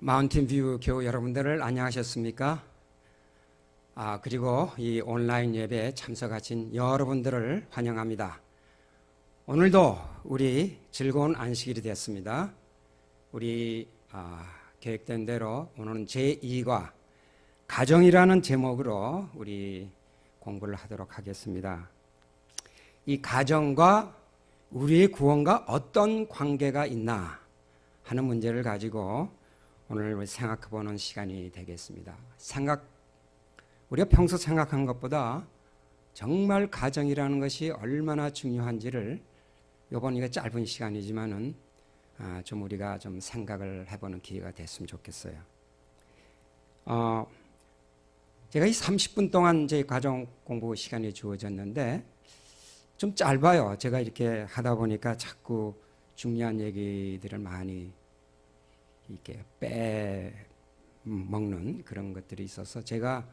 마운틴뷰 교우 여러분들을 안녕하셨습니까? 그리고 이 온라인 예배에 참석하신 여러분들을 환영합니다. 오늘도 우리 즐거운 안식일이 됐습니다. 우리 계획된 대로 오늘은 제2과 가정이라는 제목으로 우리 공부를 하도록 하겠습니다. 이 가정과 우리의 구원과 어떤 관계가 있나 하는 문제를 가지고 오늘 생각해보는 시간이 되겠습니다. 우리가 평소 생각한 것보다 정말 가정이라는 것이 얼마나 중요한지를 이번 이거 짧은 시간이지만은 좀 우리가 좀 생각을 해보는 기회가 됐으면 좋겠어요. 제가 이 30분 동안 제 가정 공부 시간이 주어졌는데 좀 짧아요. 제가 이렇게 하다 보니까 자꾸 중요한 얘기들을 많이 이렇게 빼먹는 그런 것들이 있어서 제가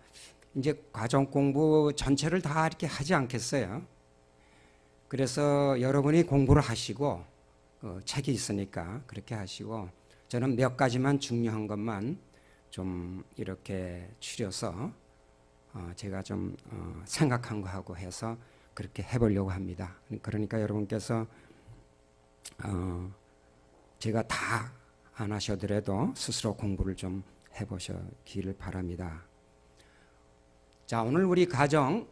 이제 가정 공부 전체를 다 이렇게 하지 않겠어요. 그래서 여러분이 공부를 하시고 책이 있으니까 그렇게 하시고 저는 몇 가지만 중요한 것만 좀 이렇게 추려서 제가 좀 생각한 거하고 해서 그렇게 해보려고 합니다. 그러니까 여러분께서 제가 다 안 하셔더라도 스스로 공부를 좀 해보시기를 바랍니다. 자, 오늘 우리 가정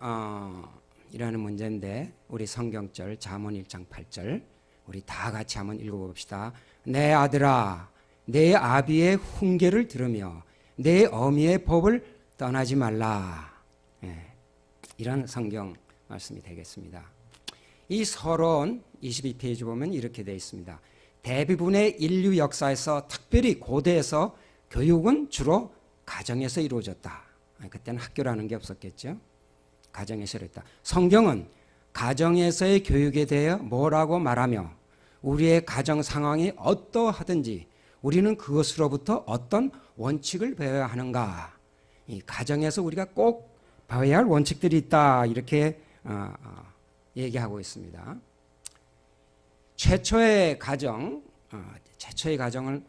이라는 문제인데 우리 성경절 잠언 1장 8절 우리 다 같이 한번 읽어봅시다. 내 아들아 내 아비의 훈계를 들으며 내 어미의 법을 떠나지 말라. 이런 성경 말씀이 되겠습니다. 이 서론 22페이지 보면 이렇게 되어 있습니다. 대부분의 인류 역사에서 특별히 고대에서 교육은 주로 가정에서 이루어졌다. 그때는 학교라는 게 없었겠죠. 가정에서 이랬다. 성경은 가정에서의 교육에 대해 뭐라고 말하며 우리의 가정 상황이 어떠하든지 우리는 그것으로부터 어떤 원칙을 배워야 하는가. 이 가정에서 우리가 꼭 배워야 할 원칙들이 있다. 이렇게 얘기하고 있습니다. 최초의 가정을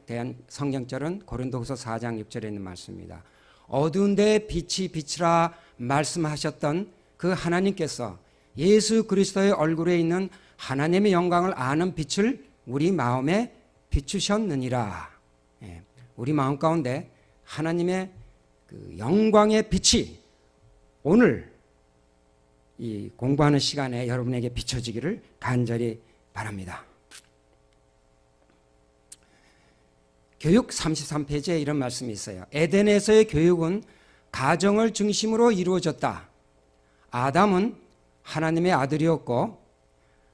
대한 성경절은 고린도후서 4장 6절에 있는 말씀입니다. 어두운 데에 빛이 비치라 말씀하셨던 그 하나님께서 예수 그리스도의 얼굴에 있는 하나님의 영광을 아는 빛을 우리 마음에 비추셨느니라. 우리 마음 가운데 하나님의 그 영광의 빛이 오늘 이 공부하는 시간에 여러분에게 비춰지기를 간절히 바랍니다. 교육 33페이지에 이런 말씀이 있어요. 에덴에서의 교육은 가정을 중심으로 이루어졌다. 아담은 하나님의 아들이었고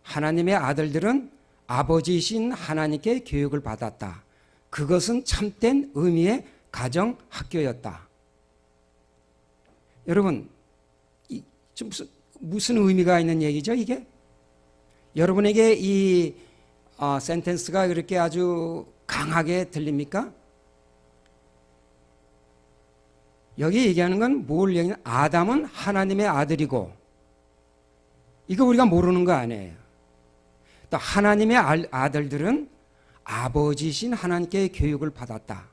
하나님의 아들들은 아버지이신 하나님께 교육을 받았다. 그것은 참된 의미의 가정 학교였다. 여러분, 무슨 의미가 있는 얘기죠, 이게? 여러분에게 이 센텐스가 그렇게 아주 강하게 들립니까? 여기 얘기하는 건 뭘 얘기하냐? 아담은 하나님의 아들이고 이거 우리가 모르는 거 아니에요. 또 하나님의 아들들은 아버지신 하나님께 교육을 받았다.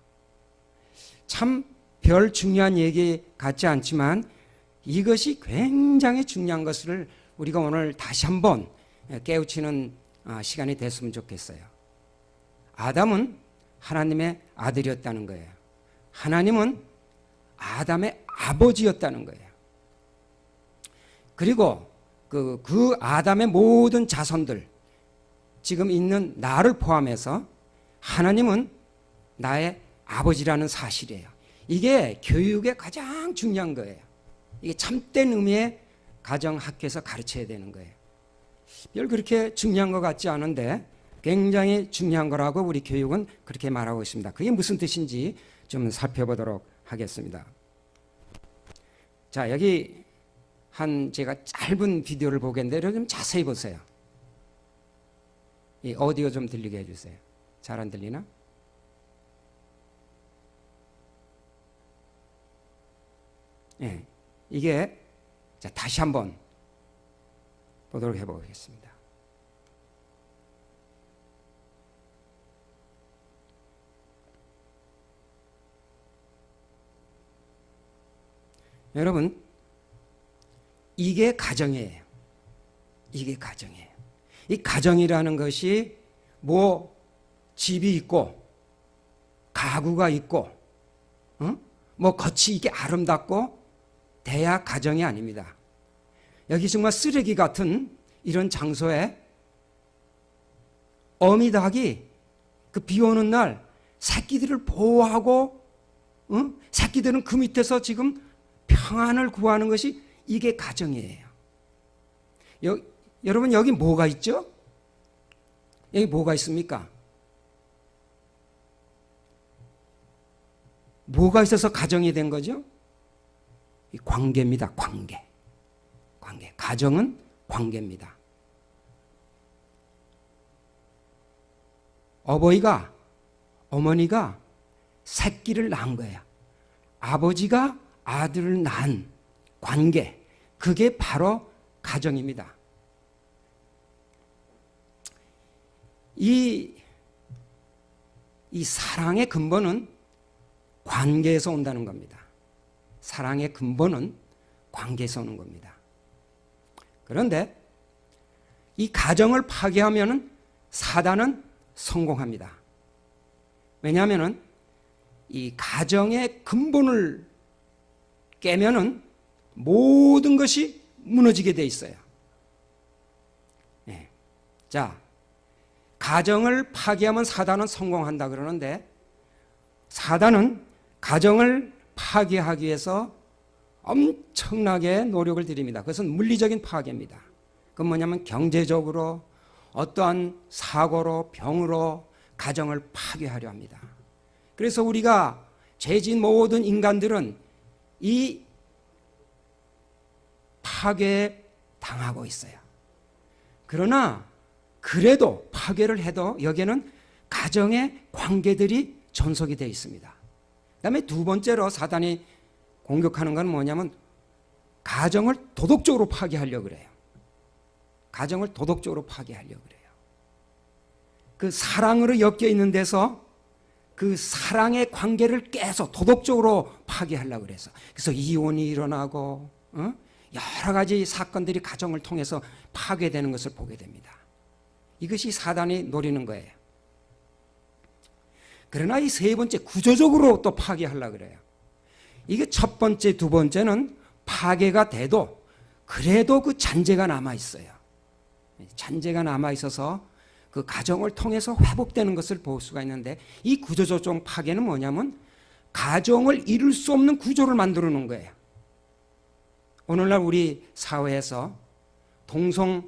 참 별 중요한 얘기 같지 않지만 이것이 굉장히 중요한 것을 우리가 오늘 다시 한번 깨우치는 시간이 됐으면 좋겠어요. 아담은 하나님의 아들이었다는 거예요. 하나님은 아담의 아버지였다는 거예요. 그리고 그 아담의 모든 자손들, 지금 있는 나를 포함해서 하나님은 나의 아버지라는 사실이에요. 이게 교육의 가장 중요한 거예요. 이게 참된 의미의 가정학교에서 가르쳐야 되는 거예요. 별 그렇게 중요한 것 같지 않은데 굉장히 중요한 거라고 우리 교육은 그렇게 말하고 있습니다. 그게 무슨 뜻인지 좀 살펴보도록 하겠습니다. 자, 여기 제가 짧은 비디오를 보겠는데 좀 자세히 보세요. 이 오디오 좀 들리게 해주세요. 잘 안 들리나? 이게 자, 다시 한번 보도록 해보겠습니다. 여러분, 이게 가정이에요. 이게 가정이에요. 이 가정이라는 것이 뭐 집이 있고 가구가 있고 뭐 겉이 이게 아름답고 돼야 가정이 아닙니다. 여기 정말 쓰레기 같은 이런 장소에 어미닭이 그 비 오는 날 새끼들을 보호하고 새끼들은 그 밑에서 지금 평안을 구하는 것이 이게 가정이에요. 여러분 여기 뭐가 있죠? 여기 뭐가 있습니까? 뭐가 있어서 가정이 된 거죠? 이 관계입니다. 관계. 가정은 관계입니다. 어머니가 새끼를 낳은 거예요. 아버지가 아들을 낳은 관계. 그게 바로 가정입니다. 이 사랑의 근본은 관계에서 온다는 겁니다. 사랑의 근본은 관계에서 오는 겁니다. 그런데 이 가정을 파괴하면 사단은 성공합니다. 왜냐하면 이 가정의 근본을 깨면은 모든 것이 무너지게 돼 있어요. 네. 자, 가정을 파괴하면 사단은 성공한다 그러는데 사단은 가정을 파괴하기 위해서 엄청나게 노력을 들입니다. 그것은 물리적인 파괴입니다. 그건 뭐냐면 경제적으로 어떠한 사고로 병으로 가정을 파괴하려 합니다. 그래서 우리가 죄진 모든 인간들은 이 파괴에 당하고 있어요. 그러나 그래도 파괴를 해도 여기에는 가정의 관계들이 존속이 되어 있습니다. 그 다음에 두 번째로 사단이 공격하는 건 뭐냐면 가정을 도덕적으로 파괴하려고 그래요. 가정을 도덕적으로 파괴하려고 그래요. 그 사랑으로 엮여 있는 데서 그 사랑의 관계를 깨서 도덕적으로 파괴하려고 그래서 그래서 이혼이 일어나고 여러 가지 사건들이 가정을 통해서 파괴되는 것을 보게 됩니다. 이것이 사단이 노리는 거예요. 그러나 이 세 번째 구조적으로 또 파괴하려고 그래요. 이게 첫 번째, 두 번째는 파괴가 돼도 그래도 그 잔재가 남아있어요. 잔재가 남아있어서 그 가정을 통해서 회복되는 것을 볼 수가 있는데 이 구조적 파괴는 뭐냐면 가정을 이룰 수 없는 구조를 만들어 놓은 거예요. 오늘날 우리 사회에서 동성을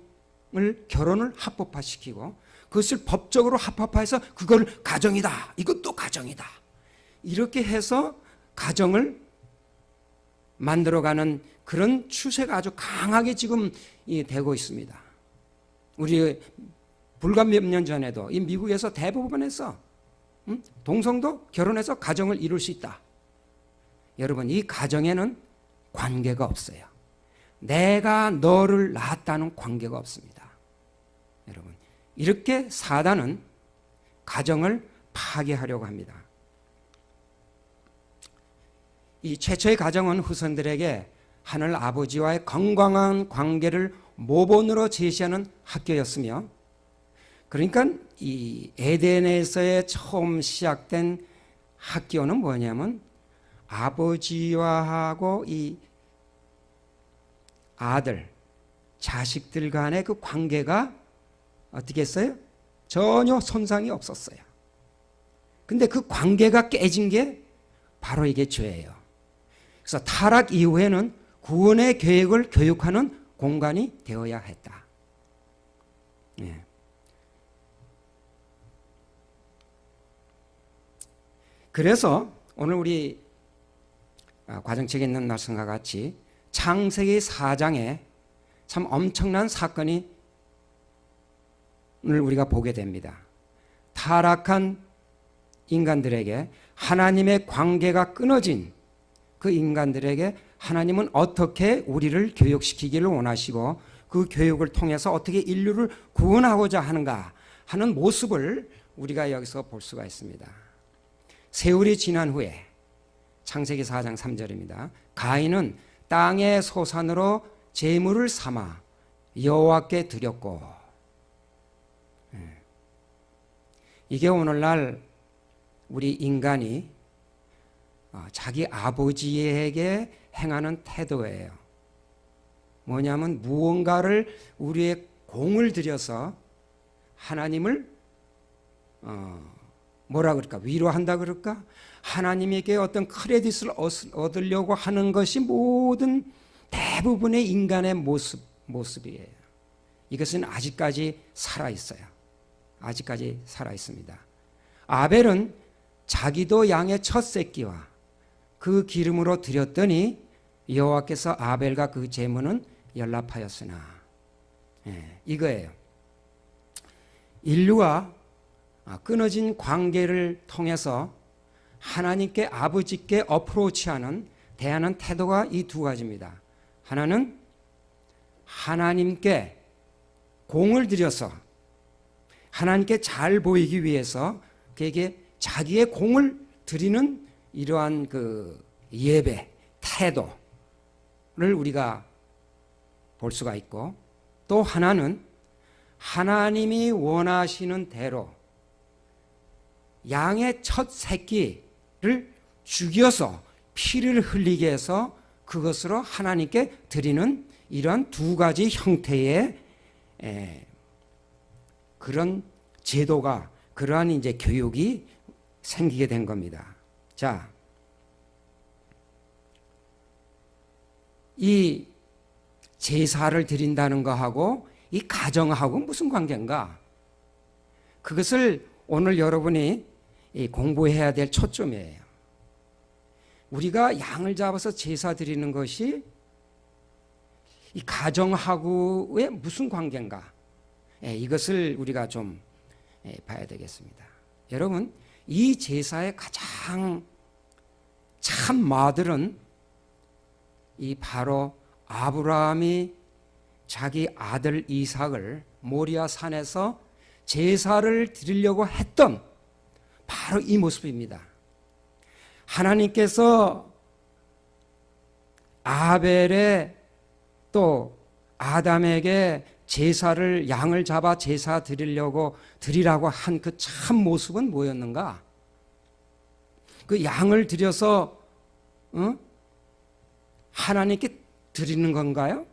결혼을 합법화시키고 그것을 법적으로 합법화해서 그걸 가정이다. 이것도 가정이다. 이렇게 해서 가정을 만들어가는 그런 추세가 아주 강하게 지금 되고 있습니다. 우리 불과 몇 년 전에도 이 미국에서 대법원에서 동성도 결혼해서 가정을 이룰 수 있다. 여러분 이 가정에는 관계가 없어요. 내가 너를 낳았다는 관계가 없습니다. 여러분 이렇게 사단은 가정을 파괴하려고 합니다. 이 최초의 가정은 후손들에게 하늘 아버지와의 건강한 관계를 모본으로 제시하는 학교였으며 그러니까 이 에덴에서의 처음 시작된 학교는 뭐냐면 아버지와하고 이 아들, 자식들 간의 그 관계가 어떻게 했어요? 전혀 손상이 없었어요. 근데 그 관계가 깨진 게 바로 이게 죄예요. 그래서 타락 이후에는 구원의 계획을 교육하는 공간이 되어야 했다. 예. 그래서 오늘 우리 과정책에 있는 말씀과 같이 창세기 4장에 참 엄청난 사건이 오늘 우리가 보게 됩니다. 타락한 인간들에게 하나님의 관계가 끊어진 그 인간들에게 하나님은 어떻게 우리를 교육시키기를 원하시고 그 교육을 통해서 어떻게 인류를 구원하고자 하는가 하는 모습을 우리가 여기서 볼 수가 있습니다. 세월이 지난 후에 창세기 4장 3절입니다. 가인은 땅의 소산으로 제물을 삼아 여호와께 드렸고, 이게 오늘날 우리 인간이 자기 아버지에게 행하는 태도예요. 뭐냐면 무언가를 우리의 공을 들여서 하나님을 뭐라 그럴까? 위로한다 그럴까? 하나님에게 어떤 크레딧을 얻으려고 하는 것이 모든 대부분의 인간의 모습이에요. 이것은 아직까지 살아있어요. 아직까지 살아있습니다. 아벨은 자기도 양의 첫 새끼와 그 기름으로 드렸더니 여호와께서 아벨과 그 제물은 연락하였으나, 이거예요. 인류와 끊어진 관계를 통해서 하나님께, 아버지께 어프로치하는, 대하는 태도가 이 두 가지입니다. 하나는 하나님께 공을 들여서 하나님께 잘 보이기 위해서 그에게 자기의 공을 드리는 이러한 그 예배, 태도를 우리가 볼 수가 있고, 또 하나는 하나님이 원하시는 대로 양의 첫 새끼를 죽여서 피를 흘리게 해서 그것으로 하나님께 드리는 이런 두 가지 형태의 그런 제도가, 그러한 이제 교육이 생기게 된 겁니다. 자, 이 제사를 드린다는 거하고 이 가정하고 무슨 관계인가? 그것을 오늘 여러분이 공부해야 될 초점이에요. 우리가 양을 잡아서 제사 드리는 것이 이 가정하고의 무슨 관계인가? 이것을 우리가 좀 봐야 되겠습니다. 여러분, 이 제사의 가장 참 마들은 이 바로 아브라함이 자기 아들 이삭을 모리아 산에서 제사를 드리려고 했던 바로 이 모습입니다. 하나님께서 아벨의 또 아담에게 제사를, 양을 잡아 제사 드리라고 한 그 참 모습은 뭐였는가? 그 양을 들여서 하나님께 드리는 건가요?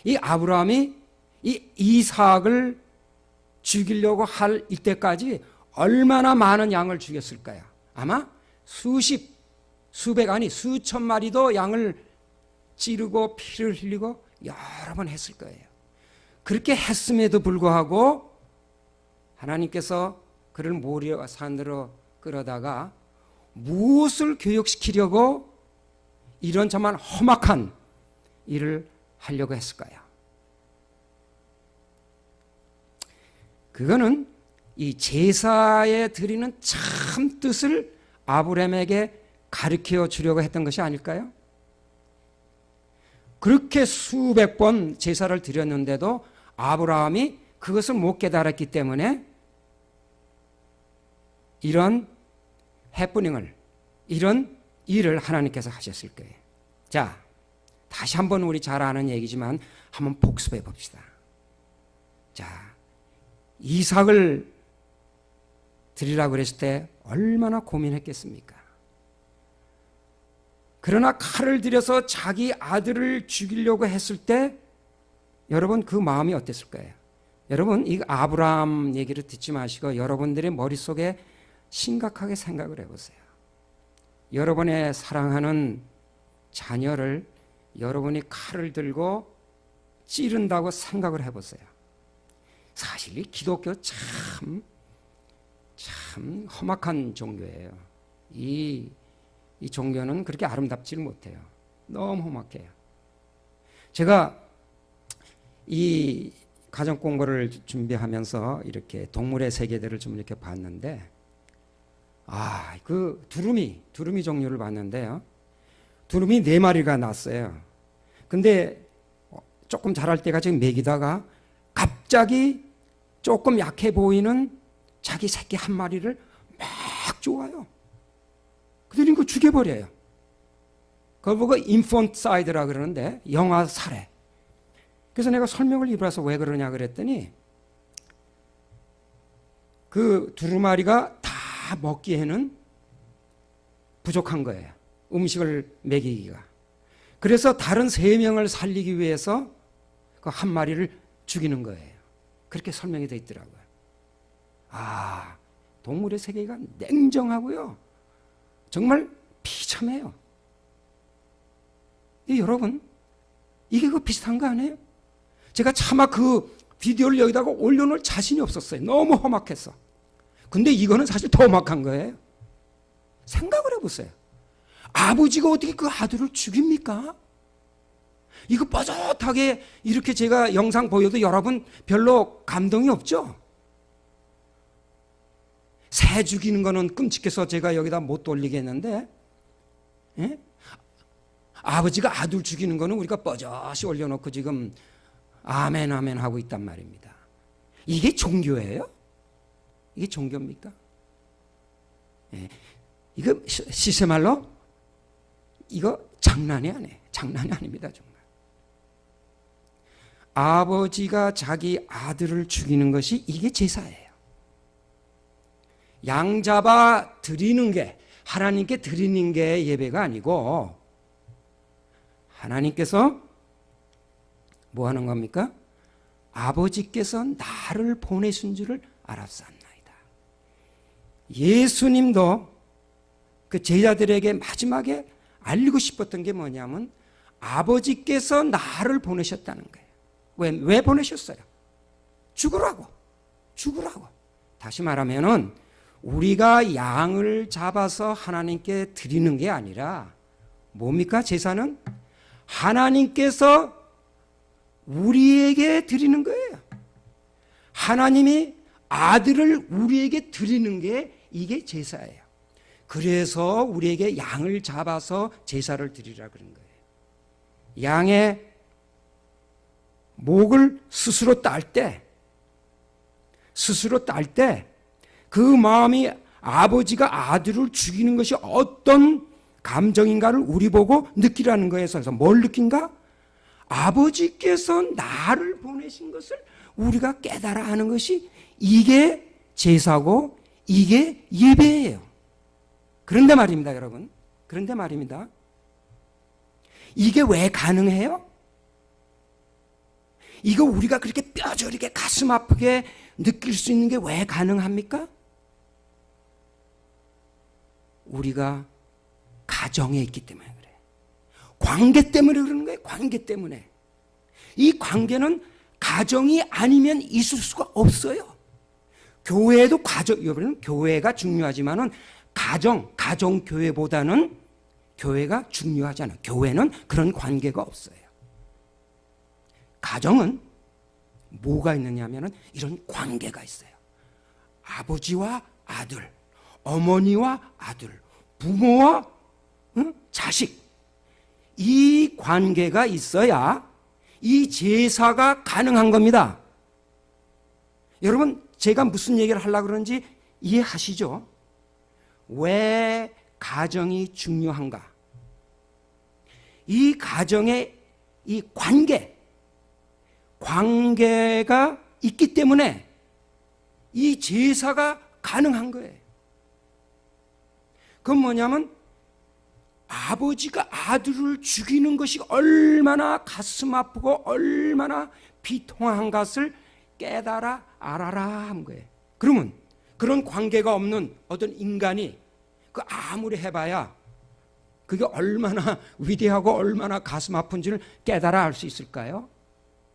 이 아브라함이 이 이삭을 죽이려고 할 이때까지 얼마나 많은 양을 죽였을까요? 아마 수백 아니 수천 마리도 양을 찌르고 피를 흘리고 여러 번 했을 거예요. 그렇게 했음에도 불구하고 하나님께서 그를 모리아 산으로 끌어다가 무엇을 교육시키려고 이런 정말 험악한 일을 하려고 했을까요? 그거는 이 제사에 드리는 참 뜻을 아브라함에게 가르쳐 주려고 했던 것이 아닐까요? 그렇게 수백 번 제사를 드렸는데도 아브라함이 그것을 못 깨달았기 때문에 이런 해프닝을, 이런 일을 하나님께서 하셨을 거예요. 자, 다시 한번 우리 잘 아는 얘기지만 한번 복습해 봅시다. 자, 이삭을 드리라고 그랬을 때 얼마나 고민했겠습니까? 그러나 칼을 들여서 자기 아들을 죽이려고 했을 때 여러분 그 마음이 어땠을 거예요? 여러분 이 아브라함 얘기를 듣지 마시고 여러분들의 머릿속에 심각하게 생각을 해보세요. 여러분의 사랑하는 자녀를 여러분이 칼을 들고 찌른다고 생각을 해보세요. 사실 이 기독교 참 험악한 종교예요. 이 종교는 그렇게 아름답지를 못해요. 너무 험악해요. 제가 이 가정 공부를 준비하면서 이렇게 동물의 세계들을 좀 이렇게 봤는데, 그 두루미 종류를 봤는데요. 두루미 4마리가 났어요. 근데 조금 자랄 때가 지금 먹이다가 갑자기 조금 약해 보이는 자기 새끼 1마리를 막 쪼아요. 그들이 그거 죽여버려요. 그걸 보고 인펀사이드라 그러는데 영아 살해. 그래서 내가 설명을 입어서 왜 그러냐 그랬더니 그 두루마리가 다 먹기에는 부족한 거예요. 음식을 먹이기가. 그래서 다른 3명을 살리기 위해서 그 한 마리를 죽이는 거예요. 그렇게 설명이 되어 있더라고요. 아, 동물의 세계가 냉정하고요. 정말 비참해요. 여러분, 이게 그 비슷한 거 아니에요? 제가 차마 그 비디오를 여기다가 올려놓을 자신이 없었어요. 너무 험악해서. 근데 이거는 사실 더 험악한 거예요. 생각을 해보세요. 아버지가 어떻게 그 아들을 죽입니까? 이거 뻐젓하게 이렇게 제가 영상 보여도 여러분 별로 감동이 없죠? 새 죽이는 거는 끔찍해서 제가 여기다 못 돌리겠는데, 예? 아버지가 아들 죽이는 거는 우리가 뻐젓이 올려놓고 지금 아멘 아멘 하고 있단 말입니다. 이게 종교예요? 이게 종교입니까? 예. 이거 시세말로 이거 장난이 아니에요. 장난이 아닙니다. 정말. 아버지가 자기 아들을 죽이는 것이 이게 제사예요. 양 잡아 드리는 게 하나님께 드리는 게 예배가 아니고 하나님께서 뭐 하는 겁니까? 아버지께서 나를 보내신 줄을 알았사옵나이다. 예수님도 그 제자들에게 마지막에 알리고 싶었던 게 뭐냐면 아버지께서 나를 보내셨다는 거예요. 왜 보내셨어요? 죽으라고. 다시 말하면은 우리가 양을 잡아서 하나님께 드리는 게 아니라 뭡니까? 제사는 하나님께서 우리에게 드리는 거예요. 하나님이 아들을 우리에게 드리는 게 이게 제사예요. 그래서 우리에게 양을 잡아서 제사를 드리라 그런 거예요. 양의 목을 스스로 딸 때 그 마음이 아버지가 아들을 죽이는 것이 어떤 감정인가를 우리 보고 느끼라는 거예요. 그래서 뭘 느낀가? 아버지께서 나를 보내신 것을 우리가 깨달아 하는 것이 이게 제사고 이게 예배예요. 그런데 말입니다, 여러분. 그런데 말입니다. 이게 왜 가능해요? 이거 우리가 그렇게 뼈저리게 가슴 아프게 느낄 수 있는 게 왜 가능합니까? 우리가 가정에 있기 때문에 그래요. 관계 때문에 그러는 거예요. 관계 때문에. 이 관계는 가정이 아니면 있을 수가 없어요. 교회도 여러분 교회가 중요하지만은 가정교회보다는 교회가 중요하지 않아요. 교회는 그런 관계가 없어요. 가정은 뭐가 있느냐 하면은 이런 관계가 있어요. 아버지와 아들, 어머니와 아들, 부모와 자식. 이 관계가 있어야 이 제사가 가능한 겁니다. 여러분, 제가 무슨 얘기를 하려고 그러는지 이해하시죠? 왜 가정이 중요한가? 이 가정의 이 관계가 있기 때문에 이 제사가 가능한 거예요. 그건 뭐냐면 아버지가 아들을 죽이는 것이 얼마나 가슴 아프고 얼마나 비통한 것을 깨달아 알아라 한 거예요. 그러면 그런 관계가 없는 어떤 인간이 그 아무리 해봐야 그게 얼마나 위대하고 얼마나 가슴 아픈지를 깨달아 알 수 있을까요?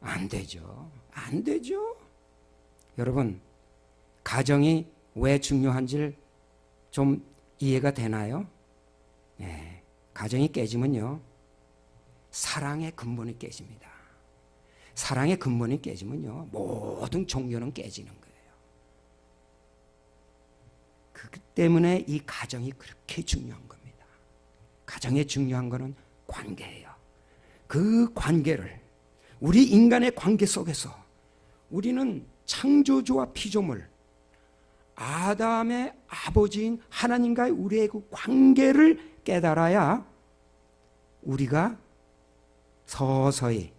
안 되죠. 안 되죠. 여러분, 가정이 왜 중요한지를 좀 이해가 되나요? 네, 가정이 깨지면요, 사랑의 근본이 깨집니다. 사랑의 근본이 깨지면요, 모든 종교는 깨지는 거예요. 그 때문에 이 가정이 그렇게 중요한 겁니다. 가정에 중요한 거는 관계예요. 그 관계를 우리 인간의 관계 속에서 우리는 창조주와 피조물, 아담의 아버지인 하나님과의 우리의 그 관계를 깨달아야 우리가 서서히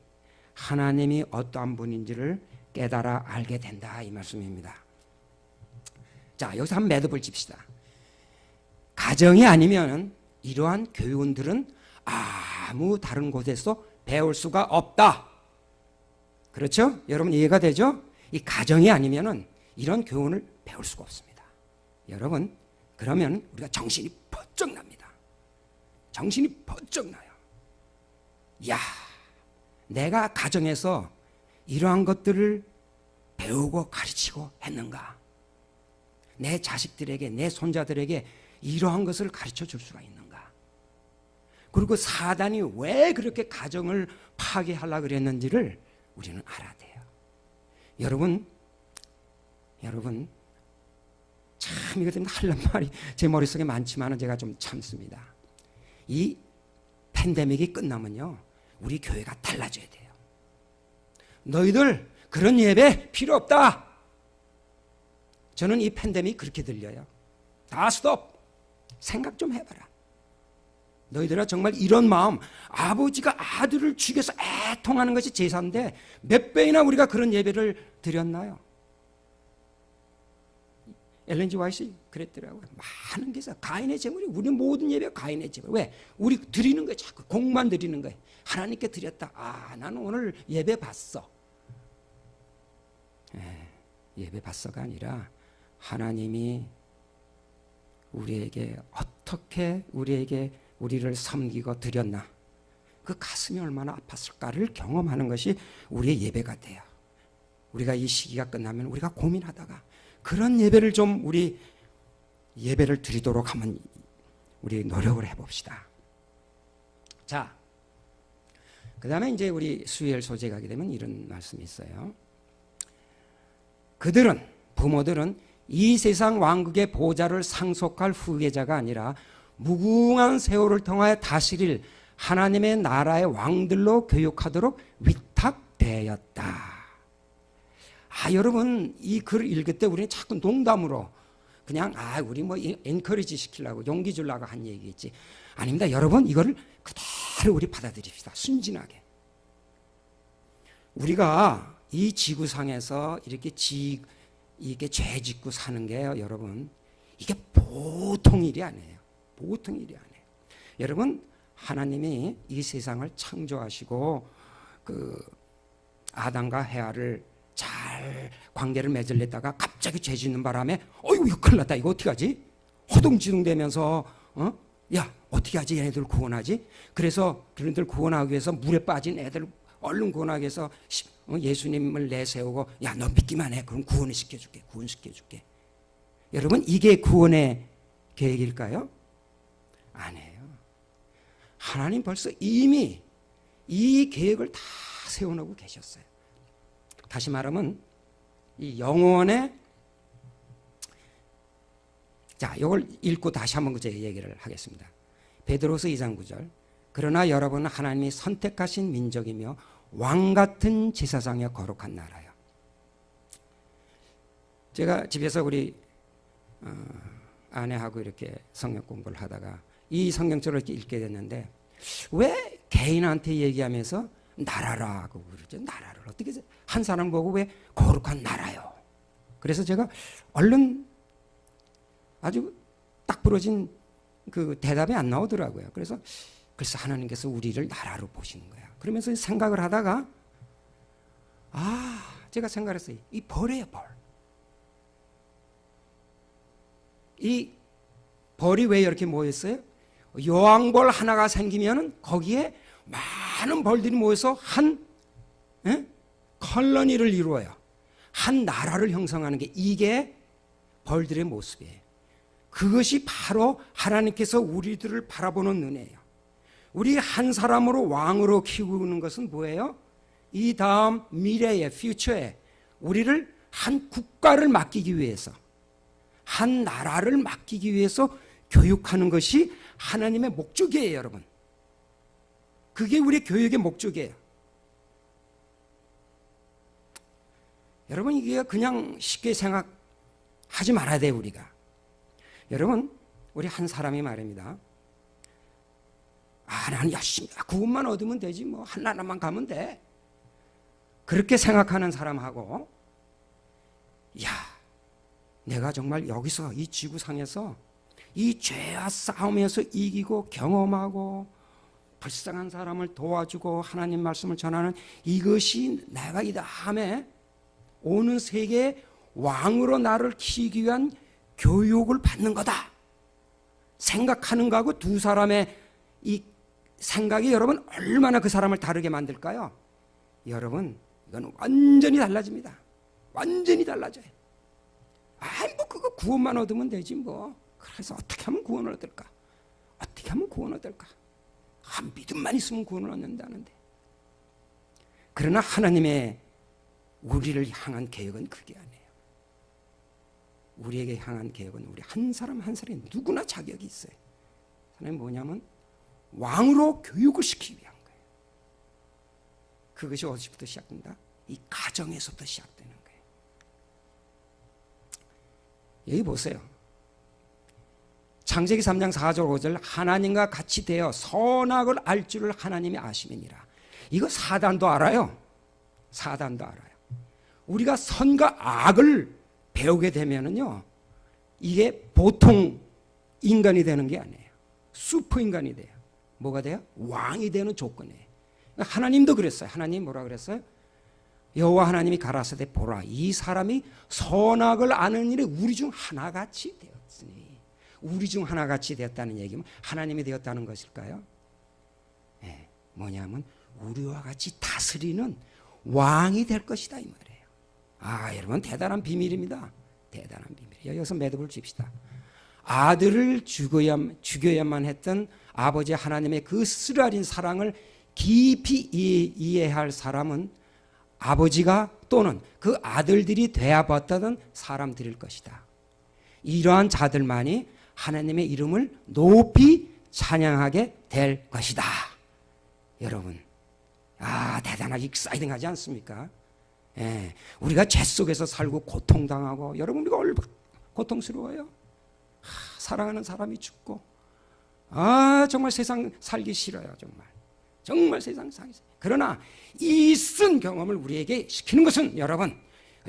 하나님이 어떠한 분인지를 깨달아 알게 된다, 이 말씀입니다. 자, 여기서 한 매듭을 칩시다. 가정이 아니면 이러한 교훈들은 아무 다른 곳에서 배울 수가 없다. 그렇죠? 여러분 이해가 되죠? 이 가정이 아니면 이런 교훈을 배울 수가 없습니다. 여러분, 그러면 우리가 정신이 번쩍 납니다. 정신이 번쩍 나요. 야, 내가 가정에서 이러한 것들을 배우고 가르치고 했는가? 내 자식들에게, 내 손자들에게 이러한 것을 가르쳐 줄 수가 있는가? 그리고 사단이 왜 그렇게 가정을 파괴하려고 그랬는지를 우리는 알아야 돼요. 여러분 참 이거 때문에 하려는 말이 제 머릿속에 많지만 제가 좀 참습니다. 이 팬데믹이 끝나면요, 우리 교회가 달라져야 돼요. 너희들 그런 예배 필요 없다. 저는 이 팬데믹이 그렇게 들려요. 다 스톱. 생각 좀 해봐라. 너희들아 정말 이런 마음, 아버지가 아들을 죽여서 애통하는 것이 제사인데 몇 배이나 우리가 그런 예배를 드렸나요? 엘렌 G 화이트 그랬더라고요. 많은 게서 가인의 제물이, 우리 모든 예배가 가인의 제물. 왜? 우리 드리는 거예요. 자꾸 공만 드리는 거예요. 하나님께 드렸다. 아, 나는 오늘 예배 봤어. 예배 봤어가 아니라 하나님이 우리에게 어떻게 우리를 섬기고 드렸나, 그 가슴이 얼마나 아팠을까를 경험하는 것이 우리의 예배가 돼요. 우리가 이 시기가 끝나면 우리가 고민하다가 그런 예배를 좀 우리 예배를 드리도록 하면 우리 노력을 해봅시다. 자, 그 다음에 이제 우리 수요일 소재 가게 되면 이런 말씀이 있어요. 그들은, 부모들은 이 세상 왕국의 보좌를 상속할 후계자가 아니라 무궁한 세월을 통하여 다스릴 하나님의 나라의 왕들로 교육하도록 위탁되었다. 여러분 이 글을 읽을 때 우리는 자꾸 농담으로 그냥 우리 뭐 엔커리지 시키려고 용기 주려고 한 얘기겠지. 아닙니다. 여러분 이거를 그대로 우리 받아들입시다. 순진하게. 우리가 이 지구상에서 이렇게 죄 짓고 사는 게요, 여러분, 이게 보통 일이 아니에요. 보통 일이 아니에요. 여러분, 하나님이 이 세상을 창조하시고 그 아담과 헤아를 잘 관계를 맺으려다가 갑자기 죄 짓는 바람에 이거 큰일 났다. 이거 어떻게 하지? 허둥지둥대면서 야, 어떻게 하지? 얘네들 구원하지? 그래서 그런들 구원하기 위해서 물에 빠진 애들 얼른 구원하기 위해서 예수님을 내세우고, 야, 너 믿기만 해. 그럼 구원을 시켜줄게. 구원시켜줄게. 여러분, 이게 구원의 계획일까요? 아니에요. 하나님 벌써 이미 이 계획을 다 세워놓고 계셨어요. 다시 말하면 이 영혼의, 자, 이걸 읽고 다시 한번 제 얘기를 하겠습니다. 베드로서 2장 9절. 그러나 여러분은 하나님이 선택하신 민족이며 왕같은 제사장의 거룩한 나라요. 제가 집에서 우리 아내하고 이렇게 성경 공부를 하다가 이 성경책을 이렇게 읽게 됐는데, 왜 개인한테 얘기하면서 나라라고 그러죠? 나라를 어떻게 한 사람 보고 왜 거룩한 나라요? 그래서 제가 얼른 아주 딱 부러진 그 대답이 안 나오더라고요. 그래서 하나님께서 우리를 나라로 보시는 거야. 그러면서 생각을 하다가 제가 생각을 했어요. 이 벌이에요, 벌. 이 벌이 왜 이렇게 모였어요? 여왕벌 하나가 생기면 거기에 많은 벌들이 모여서 한 컬러니를 이루어요. 한 나라를 형성하는 게 이게 벌들의 모습이에요. 그것이 바로 하나님께서 우리들을 바라보는 눈이에요. 우리 한 사람으로 왕으로 키우는 것은 뭐예요? 이 다음 미래에, 퓨처에 우리를 한 국가를 맡기기 위해서, 한 나라를 맡기기 위해서 교육하는 것이 하나님의 목적이에요, 여러분. 그게 우리 교육의 목적이에요. 여러분, 이게 그냥 쉽게 생각하지 말아야 돼요, 우리가. 여러분, 우리 한 사람이 말입니다. 나는 열심히 구원만 얻으면 되지 뭐 하나님만 가면 돼. 그렇게 생각하는 사람하고 야, 내가 정말 여기서 이 지구상에서 이 죄와 싸움에서 이기고 경험하고 불쌍한 사람을 도와주고 하나님 말씀을 전하는 이것이 내가 이 다음에 오는 세계의 왕으로 나를 키우기 위한 교육을 받는 거다 생각하는 거하고 두 사람의 이 생각이 여러분 얼마나 그 사람을 다르게 만들까요? 여러분 이건 완전히 달라집니다. 완전히 달라져요. 아이 뭐 그거 구원만 얻으면 되지 뭐. 그래서 어떻게 하면 구원을 얻을까? 어떻게 하면 구원을 얻을까? 믿음만 있으면 구원을 얻는다는데. 그러나 하나님의 우리를 향한 계획은 그게 아니에요. 우리에게 향한 계획은 우리 한 사람 한 사람이 누구나 자격이 있어요. 하나님 뭐냐면 왕으로 교육을 시키기 위한 거예요. 그것이 어디서부터 시작된다? 이 가정에서부터 시작되는 거예요. 여기 보세요. 창세기 3장 4절 5절 하나님과 같이 되어 선악을 알 줄을 하나님이 아심이니라. 이거 사단도 알아요. 사단도 알아요. 우리가 선과 악을 배우게 되면은요, 이게 보통 인간이 되는 게 아니에요. 슈퍼 인간이 돼요. 뭐가 돼요? 왕이 되는 조건이에요. 하나님도 그랬어요. 하나님 뭐라 그랬어요? 여호와 하나님이 가라사대 보라, 이 사람이 선악을 아는 일에 우리 중 하나같이 되었으니. 우리 중 하나같이 되었다는 얘기면 하나님이 되었다는 것일까요? 네, 뭐냐면 우리와 같이 다스리는 왕이 될 것이다 이 말이에요. 아, 여러분 대단한 비밀입니다. 대단한 비밀이에요. 여기서 매듭을 칩시다. 아들을 죽여야만 했던 아버지 하나님의 그 쓰라린 사랑을 깊이 이해할 사람은 아버지가 또는 그 아들들이 되어봤다던 사람들일 것이다. 이러한 자들만이 하나님의 이름을 높이 찬양하게 될 것이다. 여러분, 아, 대단하게 익사이딩하지 않습니까? 예, 우리가 죄 속에서 살고 고통당하고, 여러분 우리가 얼마나 고통스러워요. 사랑하는 사람이 죽고, 아 정말 세상 살기 싫어요. 정말 세상 살기 싫어요. 그러나 이 쓴 경험을 우리에게 시키는 것은 여러분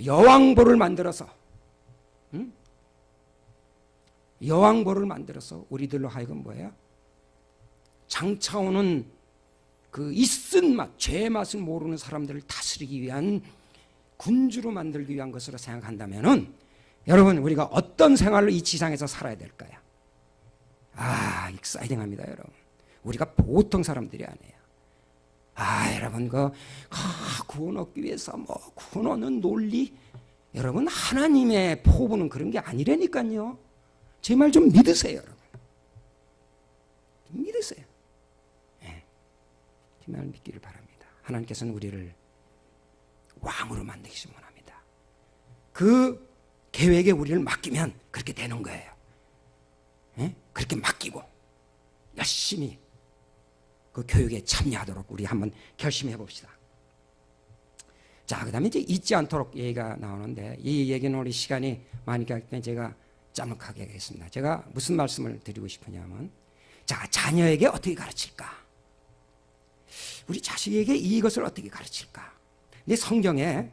여왕보를 만들어서 여왕보를 만들어서 우리들로 하여금 뭐예요? 장차 오는 그 이쓴 맛, 죄의 맛을 모르는 사람들을 다스리기 위한 군주로 만들기 위한 것으로 생각한다면은 여러분 우리가 어떤 생활을 이 지상에서 살아야 될까요? 아, 익사이딩합니다, 여러분. 우리가 보통 사람들이 아니에요. 아, 여러분 구원 얻기 위해서 뭐 구원 얻는 논리, 여러분 하나님의 포부는 그런 게 아니라니까요. 제 말 좀 믿으세요, 여러분. 좀 믿으세요. 네. 제 말 믿기를 바랍니다. 하나님께서는 우리를 왕으로 만드시기 원합니다. 그 계획에 우리를 맡기면 그렇게 되는 거예요. 네? 그렇게 맡기고 열심히 그 교육에 참여하도록 우리 한번 결심해 봅시다. 자, 그 다음에 이제 잊지 않도록 얘기가 나오는데, 이 얘기는 우리 시간이 많이 가기 때문에 제가 짜먹하게 하겠습니다. 제가 무슨 말씀을 드리고 싶으냐면, 자, 자녀에게 어떻게 가르칠까? 우리 자식에게 이것을 어떻게 가르칠까? 근데 성경에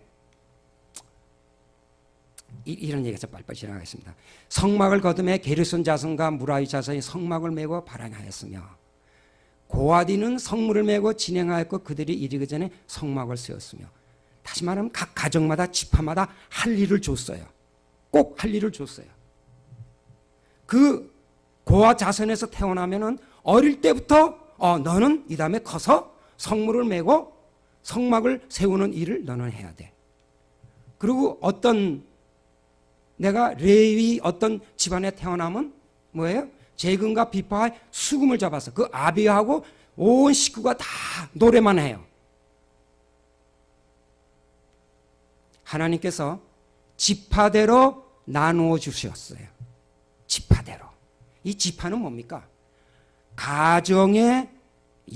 이런 얘기에서 빨리빨리 지나가겠습니다. 성막을 거듭해 게르손 자손과 무라리 자손이 성막을 메고 발행하였으며 고아디는 성물을 메고 진행하였고 그들이 이르기 전에 성막을 세웠으며, 다시 말하면 각 가정마다 지파마다 할 일을 줬어요. 꼭 할 일을 줬어요. 그 고아 자손에서 태어나면은 어릴 때부터 너는 이 다음에 커서 성물을 메고 성막을 세우는 일을 너는 해야 돼. 그리고 내가 레위 어떤 집안에 태어나면 뭐예요? 재금과 비파와 수금을 잡아서 그 아비하고 온 식구가 다 노래만 해요. 하나님께서 지파대로 나누어 주셨어요. 지파대로. 이 지파는 뭡니까? 가정의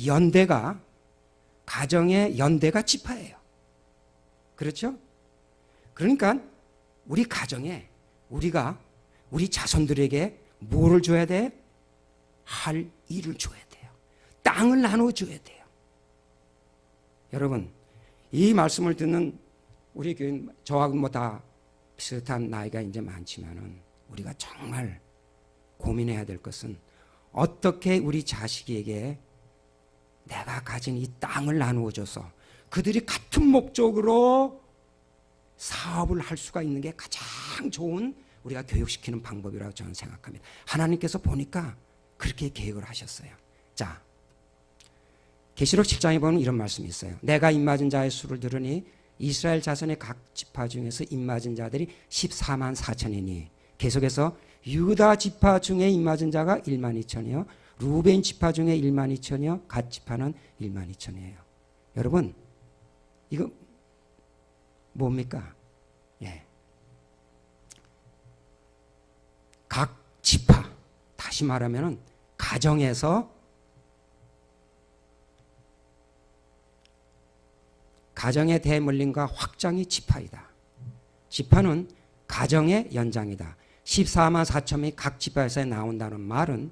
연대가 지파예요. 그렇죠? 그러니까 우리 가정에 우리가 우리 자손들에게 뭐를 줘야 돼? 할 일을 줘야 돼요. 땅을 나눠줘야 돼요. 여러분, 이 말씀을 듣는 우리 교인, 저하고 뭐 다 비슷한 나이가 이제 많지만은 우리가 정말 고민해야 될 것은 어떻게 우리 자식에게 내가 가진 이 땅을 나누어줘서 그들이 같은 목적으로 사업을 할 수가 있는 게 가장 좋은 우리가 교육시키는 방법이라고 저는 생각합니다. 하나님께서 보니까 그렇게 계획을 하셨어요. 자, 계시록 7장에 보면 이런 말씀이 있어요. 내가 입맞은 자의 수를 들으니 이스라엘 자손의 각 지파 중에서 입맞은 자들이 14만 4천이니 계속해서 유다 지파 중에 입맞은 자가 1만 2천이요 루벤 지파 중에 1만 2천이요 갓 지파는 1만 2천이에요. 여러분, 이거 뭡니까? 예. 각 지파, 다시 말하면 가정의 대물림과 확장이 지파이다. 지파는 가정의 연장이다. 14만 4천이 각 지파에서 나온다는 말은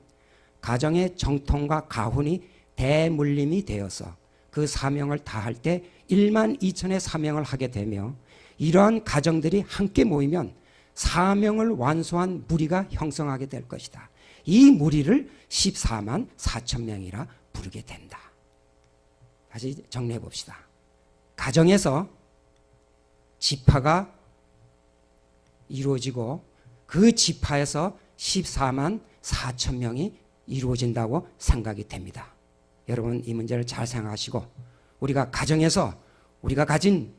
가정의 정통과 가훈이 대물림이 되어서 그 사명을 다할 때 1만 2천의 사명을 하게 되며 이러한 가정들이 함께 모이면 사명을 완수한 무리가 형성하게 될 것이다. 이 무리를 14만 4천 명이라 부르게 된다. 다시 정리해 봅시다. 가정에서 지파가 이루어지고 그 지파에서 14만 4천 명이 이루어진다고 생각이 됩니다. 여러분, 이 문제를 잘 생각하시고 우리가 가정에서 우리가 가진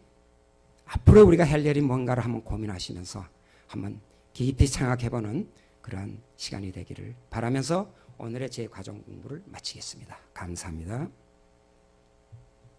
앞으로 우리가 할 일이 뭔가를 한번 고민하시면서 한번 깊이 생각해보는 그런 시간이 되기를 바라면서 오늘의 제 과정 공부를 마치겠습니다. 감사합니다.